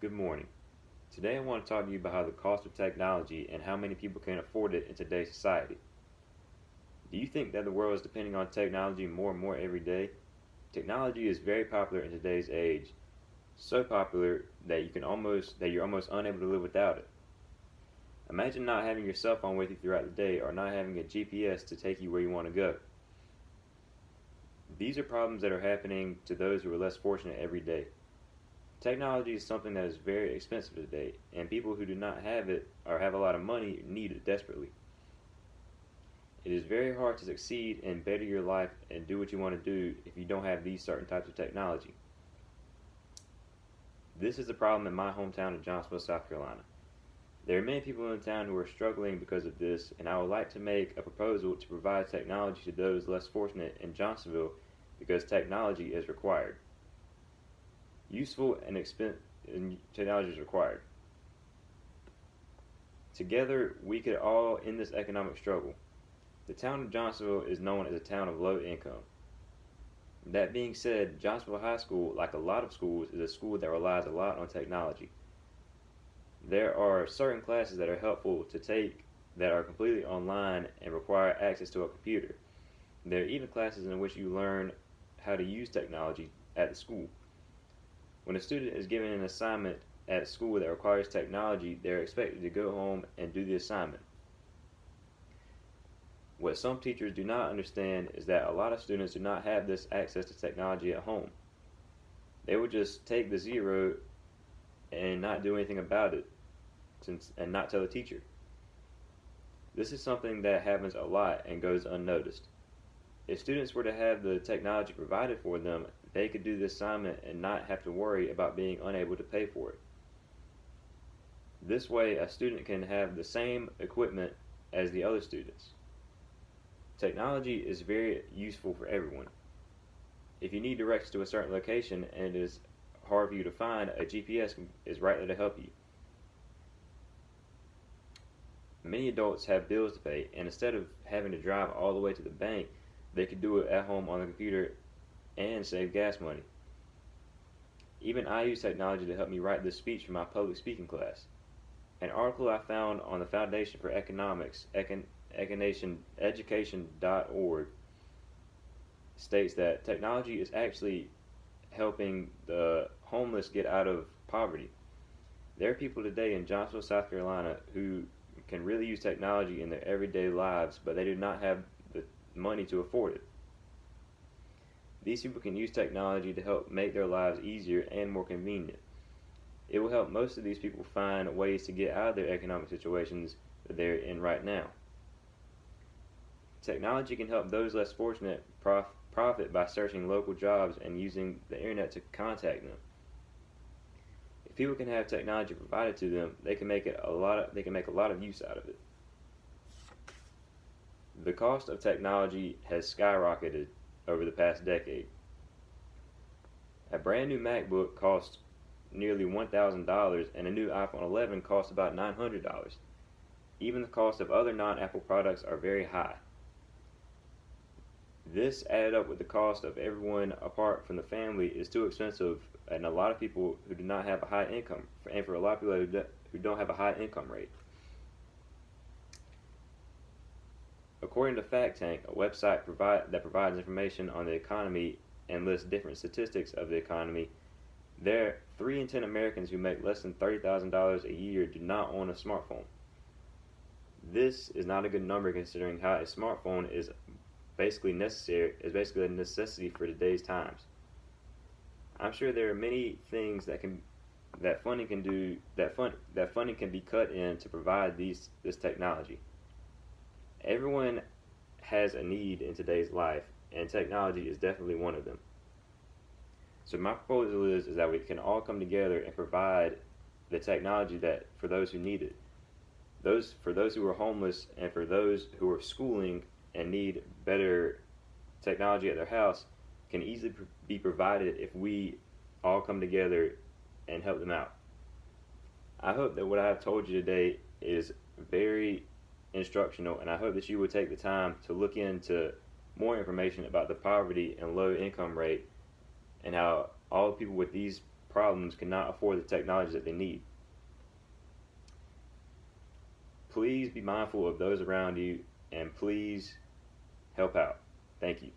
Good morning. Today I want to talk to you about how the cost of technology and how many people can afford it in today's society. Do you think that the world is depending on technology more and more every day? Technology is very popular in today's age, so popular that you're almost unable to live without it. Imagine not having your cell phone with you throughout the day or not having a GPS to take you where you want to go. These are problems that are happening to those who are less fortunate every day. Technology is something that is very expensive today, and people who do not have it or have a lot of money need it desperately. It is very hard to succeed and better your life and do what you want to do if you don't have these certain types of technology. This is the problem in my hometown of Johnsonville, South Carolina. There are many people in the town who are struggling because of this, and I would like to make a proposal to provide technology to those less fortunate in Johnsonville because technology is required. Useful and technology is required. Together, we could all end this economic struggle. The town of Johnsonville is known as a town of low income. That being said, Johnsonville High School, like a lot of schools, is a school that relies a lot on technology. There are certain classes that are helpful to take that are completely online and require access to a computer. There are even classes in which you learn how to use technology at the school. When a student is given an assignment at school that requires technology, they are expected to go home and do the assignment. What some teachers do not understand is that a lot of students do not have this access to technology at home. They will just take the zero and not do anything about it and not tell the teacher. This is something that happens a lot and goes unnoticed. If students were to have the technology provided for them, they could do the assignment and not have to worry about being unable to pay for it. This way, a student can have the same equipment as the other students. Technology is very useful for everyone. If you need directions to a certain location and it is hard for you to find, a GPS is right there to help you. Many adults have bills to pay, and instead of having to drive all the way to the bank, they could do it at home on the computer and save gas money. Even I use technology to help me write this speech for my public speaking class. An article I found on the Foundation for Economics, education.org, states that technology is actually helping the homeless get out of poverty. There are people today in Johnsonville, South Carolina, who can really use technology in their everyday lives, but they do not have the money to afford it. These people can use technology to help make their lives easier and more convenient. It will help most of these people find ways to get out of their economic situations that they're in right now. Technology can help those less fortunate profit by searching local jobs and using the internet to contact them. If people can have technology provided to them, they can make a lot of use out of it. The cost of technology has skyrocketed over the past decade. A brand new MacBook costs nearly $1,000 and a new iPhone 11 costs about $900. Even the cost of other non-Apple products are very high. This added up with the cost of everyone apart from the family is too expensive, and a lot of people who do not have a high income, and for a lot of people who don't have a high income rate. According to Fact Tank, a website that provides information on the economy and lists different statistics of the economy, there are 3 in 10 Americans who make less than $30,000 a year do not own a smartphone. This is not a good number considering how a smartphone is basically a necessity for today's times. I'm sure there are many things that funding can be cut in to provide this technology. Everyone has a need in today's life, and technology is definitely one of them. So my proposal is that we can all come together and provide the technology that for those who need it. For those who are homeless and for those who are schooling and need better technology at their house can easily be provided if we all come together and help them out. I hope that what I have told you today is very instructional, and I hope that you would take the time to look into more information about the poverty and low income rate and how all people with these problems cannot afford the technology that they need. Please be mindful of those around you, and please help out. Thank you.